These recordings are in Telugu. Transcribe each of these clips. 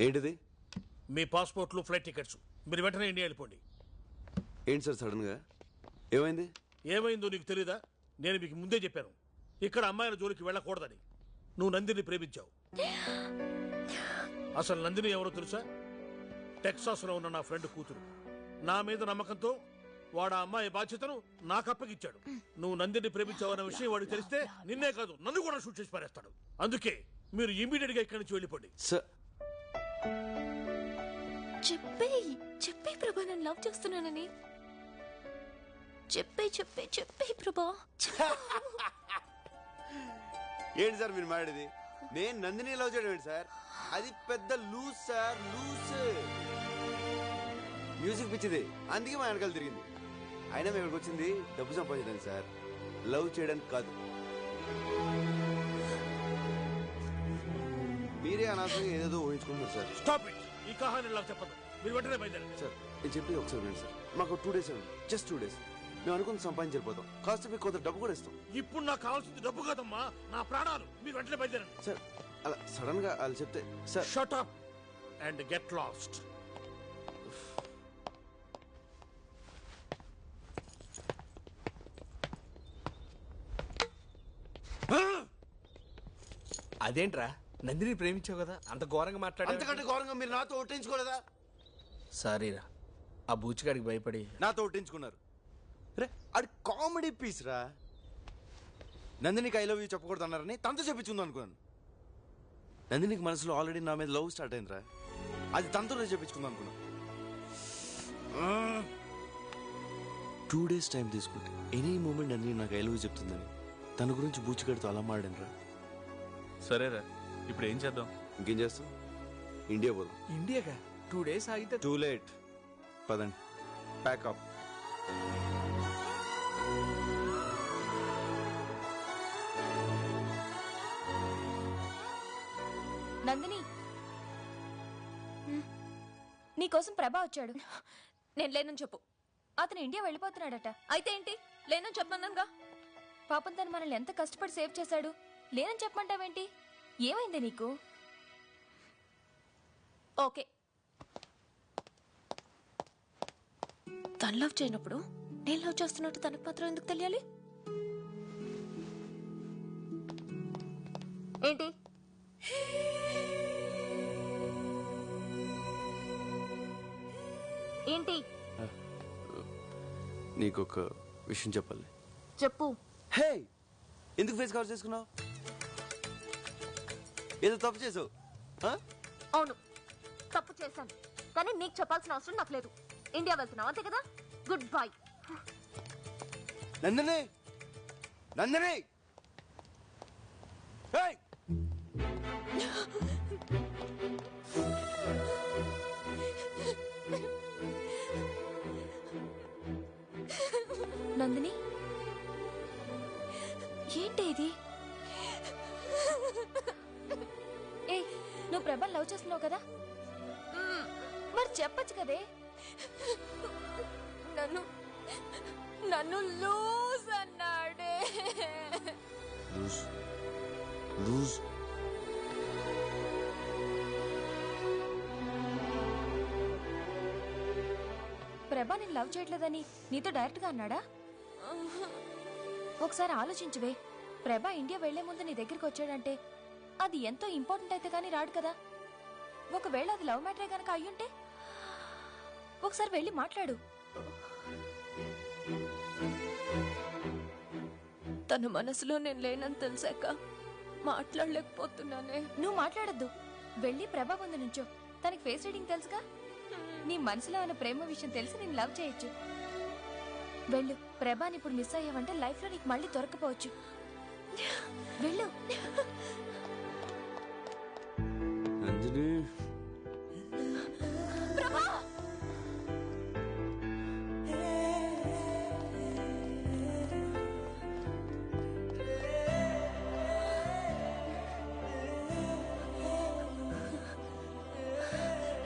ఏంటిది? మీ పాస్పోర్ట్లు, ఫ్లైట్ టికెట్స్. మీరు వెంటనే ఇండియా వెళ్ళిపోండి. ఏంటి సార్ సడన్గా ఏమైంది? ఏమైందో నీకు తెలీదా? నేను మీకు ముందే చెప్పాను ఇక్కడ అమ్మాయిల జోలికి వెళ్ళకూడదని. నువ్వు నందిని ప్రేమించావు. అసలు నందిని ఎవరో తెలుసా? టెక్సాస్ లో ఉన్న నా ఫ్రెండ్ కూతురు. నా మీద నమ్మకంతో వాడు ఆ అమ్మాయి బాధ్యతను నాకు అప్పగిచ్చాడు. నువ్వు నందిని ప్రేమించావన్న విషయం వాడికి తెలిస్తే నిన్నే కాదు నన్ను కూడా షూట్ చేసి పారేస్తాడు. అందుకే మీరు ఇమీడియట్ గా ఇక్కడి నుంచి వెళ్ళిపోండి. చెప్పే ప్రభా, నన్ను లవ్ చేస్తున్నానని చెప్పే ప్రభా. ఏంటి సార్ మీరు మాట్లాడేది? నేను నందిని లవ్ చేయడం ఏంటి సార్? అది పెద్ద లూజ్ సార్, లూజ్. మ్యూజిక్ పిచ్చిది, అందుకే మా వెనకాల తిరిగింది. అయినా మేము ఇక్కడికి వచ్చింది డబ్బు సంపాదించడానికి సార్, లవ్ చేయడానికి కాదు. మీరే అనవసరంగా ఏదేదో ఊహించుకుంటున్నారు సార్. Stop it. ఈ కహాని ఇలా చెప్పదు. మీరు వెంటనే బయలుదేరండి. సార్ నేను చెప్పేది ఒకసారి వినండి సార్. మాకు 2 days అండి, జస్ట్ 2 days. మేము అనుకుని సంపాదించకపోతాం, కాస్త మీకు కొంత డబ్బు కూడా ఇస్తాం. ఇప్పుడు నాకు కావాల్సింది డబ్బు కాదమ్మా, నా ప్రాణాలు. మీరు వెంటనే బయలుదేరండి. సార్ అలా సడన్ గా వాళ్ళు చెప్తే sir. Shut up and get lost. అదేంట్రా, నందిని ప్రేమించావు కదా, అంత ఘోరంగా మాట్లాడా? అంతకంటే ఘోరంగా మీరు నాతో ఒట్టించుకోలేదా? సారీరా, ఆ బూచిగాడికి భయపడి నాతో ఒట్టించుకున్నారు. రే అది కామెడీ పీస్ రా. నందినికి ఐ లవ్ యూ చెప్పకూడదు అన్నారని తనతో చెప్పించుకుందాం అనుకున్నాను. నందినికి మనసులో ఆల్రెడీ నా మీద లవ్ స్టార్ట్ అయిందిరా, అది తనతో చెప్పించుకుందాం అనుకున్నాను. 2 days టైం తీసుకుంటే ఎనీ మూమెంట్ నందిని నాకు ఐ లవ్ యూ చెప్తుందని తన గురించి బూచిగాడితో అలా మాడాను రా. సరేరా, ఇప్పుడు ఏం చేద్దాం? ఇంకేం చేస్తాం, ఇండియా పోదాం. ఇండియాగా 2 days ఆగితే టూ లేట్. పదండి, ప్యాకప్. నందిని, నీకోసం ప్రభా వచ్చాడు. నేను లేనని చెప్పు. అతను ఇండియా వెళ్ళిపోతున్నాడట. అయితే ఏంటి, లేనని చెప్పన్నానుగా. పాపం తను మనల్ని ఎంత కష్టపడి సేవ్ చేశాడు. లేనని చెప్పమంటావేంటి? ఏమైంది నీకు? ఓకే, తను లవ్ చేయనప్పుడు నేను లవ్ చేస్తున్నట్టు తనకు మాత్రం ఎందుకు తెలియాలి? ఏంటి? ఏంటి? నీకొక విషయం చెప్పాలి. చెప్పు. హే, ఎందుకు ఫేస్ కవర్ చేసుకున్నావు? ఏదో తప్పు చేసావు. అవును, తప్పు చేశాను, కానీ నీకు చెప్పాల్సిన అవసరం నాకు లేదు. ఇండియా వెళ్తున్నావు అంతే కదా. Good bye. నందిని, నందిని, నందిని, ఏంటి ఇది? ఏ, నువ్వు ప్రభా లవ్ చేస్తున్నావు కదా, మరి చెప్పచ్చు కదే. నన్ను లూజ్ అన్నాడే. లూజ్? ప్రభా నేను లవ్ చేయట్లేదని నీతో డైరెక్ట్ గా అన్నాడా? ఒకసారి ఆలోచించువే. ప్రభా ఇండియా వెళ్లే ముందు నీ దగ్గరికి వచ్చాడంటే అది ఎంతో ఇంపార్టెంట్ అయితే కానీ రాడు కదా. ఒకవేళ అది లవ్ మ్యాటరే కనుక అయ్యుంటే ఒకసారి వెళ్ళి మాట్లాడు. తన మనసులో నేను లేనని తెలిసాక మాట్లాడలేకపోతున్నానే. నువ్వు మాట్లాడద్దు, వెళ్ళి ప్రభా ముందు నుంచో. తనకి ఫేస్ రీడింగ్ తెలుసుగా. నీ మనసులో ఉన్న ప్రేమ విషయం తెలిసి నేను లవ్ చేయొచ్చు. వెళ్ళు. ప్రభాని ఇప్పుడు మిస్ అయ్యావంటే లైఫ్ లో నీకు మళ్ళీ దొరకపోవచ్చు. వెళ్ళు. నందిని, ప్రభా,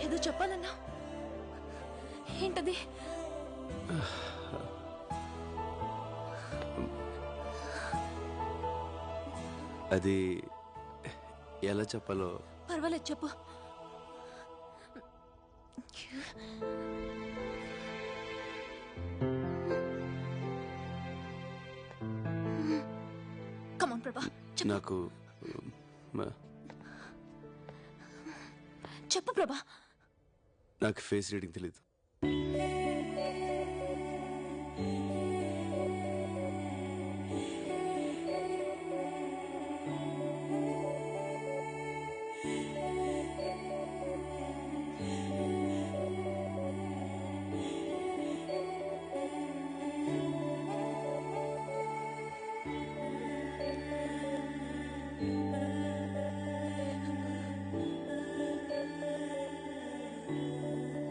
ఏదో చెప్పాలన్నా. ఏంటది? అది ఎలా చెప్పాలో. పర్వాలేదు, చెప్పు. కమాన్ ప్రభా, నాకు చెప్పు ప్రభా. నాకు ఫేస్ రీడింగ్ తెలీదు.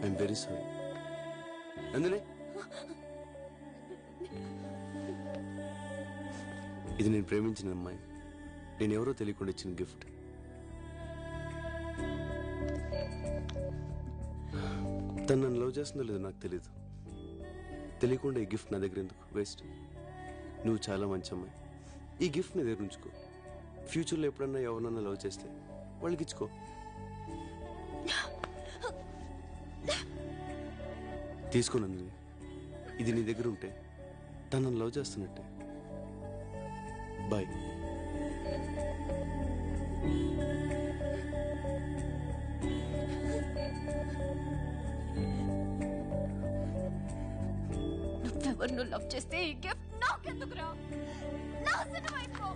I'm very sorry. నందిని, ఇది నేను ప్రేమించిన అమ్మాయి. నేను ఎవరో తెలియకుండా ఇచ్చిన గిఫ్ట్. తను నన్ను లవ్ చేస్తుందో లేదో నాకు తెలీదు. తెలియకుండా ఈ గిఫ్ట్ నా దగ్గర ఎందుకు? వేస్ట్. నువ్వు చాలా మంచి అమ్మాయి. ఈ గిఫ్ట్ నీ దగ్గర ఉంచుకో. ఫ్యూచర్లో ఎప్పుడన్నా ఎవరన్నా లవ్ చేస్తే వాళ్ళకి ఇచ్చుకో. తీసుకో నందిని, ఇది నీ దగ్గర ఉంటే తను నన్ను లవ్ చేస్తున్నట్టే. బాయ్. నువ్వెవరు లవ్ చేస్తే ఈ గిఫ్ట్ నాకెందుకురా? నాశనం అయిపో.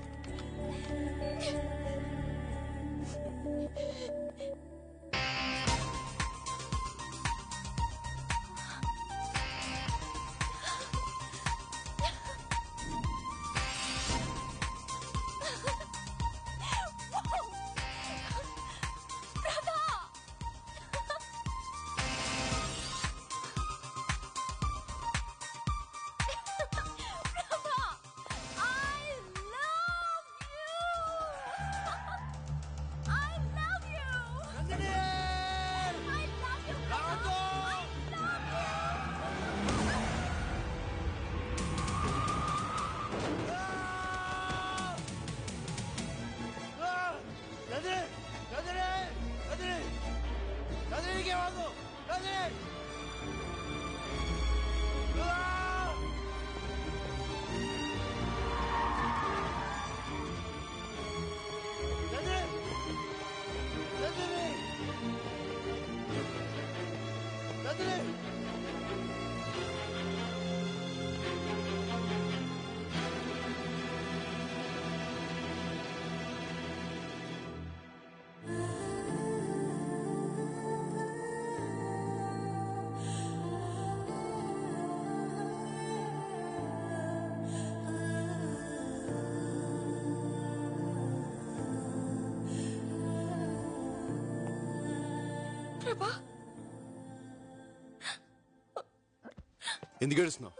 ఎందుకు ఏడుస్తున్నావు?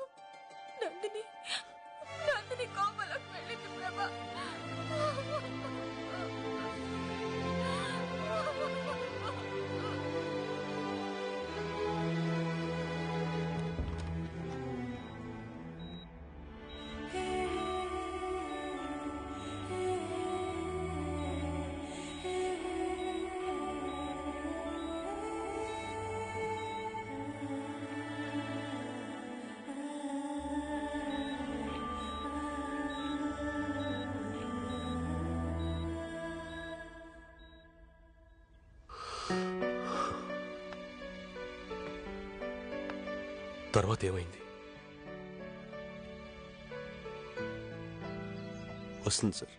నందిని కోమలోకి వెళ్ళింది ప్రభా. తర్వాత ఏమైంది? వస్తుంది సార్.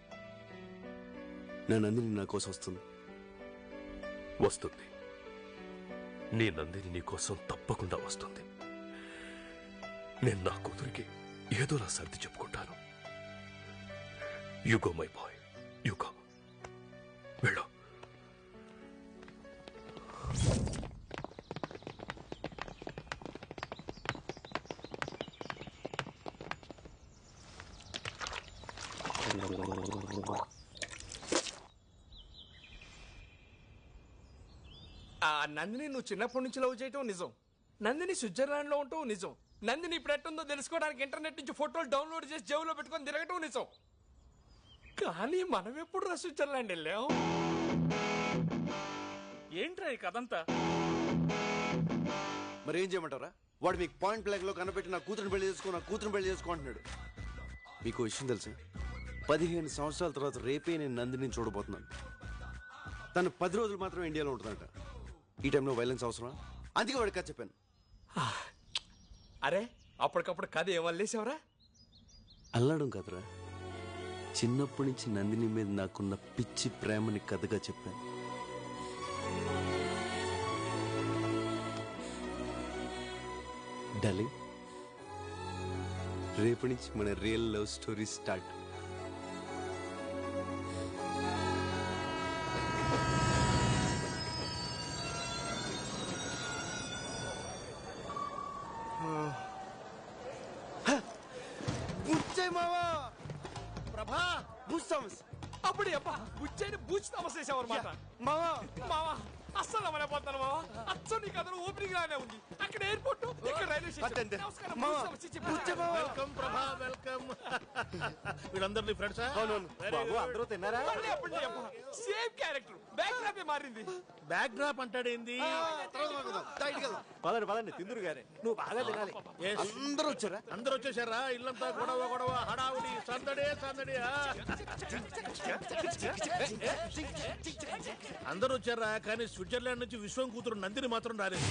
నా నందిని నా కోసం వస్తుంది. వస్తుంది. నీ నందిని నీ కోసం తప్పకుండా వస్తుంది. నేను నా కూతురికి ఏదోలా సర్ది చెప్పుకుంటాను. You go my boy, you go. వెళ్ళు. నందిని నువ్వు చిన్నప్పటి నుంచి లవ్ చేయటం నిజం. నందిని స్విట్జర్లాండ్ లో ఉండటం నిజం. నందిని ఇప్పుడు ఎట్టుందో తెలుసుకోవడానికి ఇంటర్నెట్ నుంచి ఫోటోలు డౌన్లోడ్ చేసి జేబులో పెట్టుకొని తిరగటం నిజం. కానీ మనం ఎప్పుడు రా స్విట్జర్లాండ్ వెళ్ళాం? ఏంట్రా ఈ కథంతా? మరి ఏం చేయమంటారా? వాడు మీకు పాయింట్ బ్లాక్ లో కనపెట్టి నా కూతురుని పెళ్లి చేసుకో అంటున్నాడు. మీకు విషయం తెలుసా? 15 సంవత్సరాల తర్వాత రేపే నేను నందిని చూడబోతున్నాను. తను 10 రోజులు మాత్రం ఇండియాలో ఉంటుందంట. ఈ టైంలో వైలెన్స్ అవసరం, అందుకే వాడికి కథ చెప్పాను. అరే అప్పటికప్పుడు కథ ఏమల్లేసావరా? అల్లడం కదరా, చిన్నప్పటి నుంచి నందిని మీద నాకున్న పిచ్చి ప్రేమని కథగా చెప్పాను. డార్లింగ్, రేపటి నుంచి మన రియల్ లవ్ స్టోరీ స్టార్ట్. ప్రభా అప్పుడు అబ్బా బుచ్చైని బూచి తమసేసావన్నమాట. మావా మావా అస్సలు అమలైపోతాను మావా. అచ్చం నీ కథలో ఓపెనింగ్ లానే ఉంది. అక్కడ ఎయిర్పోర్ట్, ఇక్కడ రైల్వే స్టేషన్. నమస్కారం, మావా. బూచి సమస్య చెప్పు. వెల్కమ్ ప్రభా, వెల్కమ్. వీళ్ళందరినీ ఫ్రెండ్సా? అందరూ తిన్నారా? మళ్ళీ అప్పుడు అబ్బా సేమ్ క్యారెక్టర్, బ్యాక్ డ్రాప్ మారింది. బ్యాక్ డ్రాప్ అంటాడేంది? పదండి తిందురు గారే, నువ్వు బాగా తినాలి. Yes. అందరూ వచ్చారా? అందరూ వచ్చేసారా? ఇల్లంతా గొడవ హడావుడి సందడే అందరూ వచ్చారా? కానీ స్విట్జర్లాండ్ నుంచి విశ్వం కూతురు నందిని మాత్రం రాలేదు.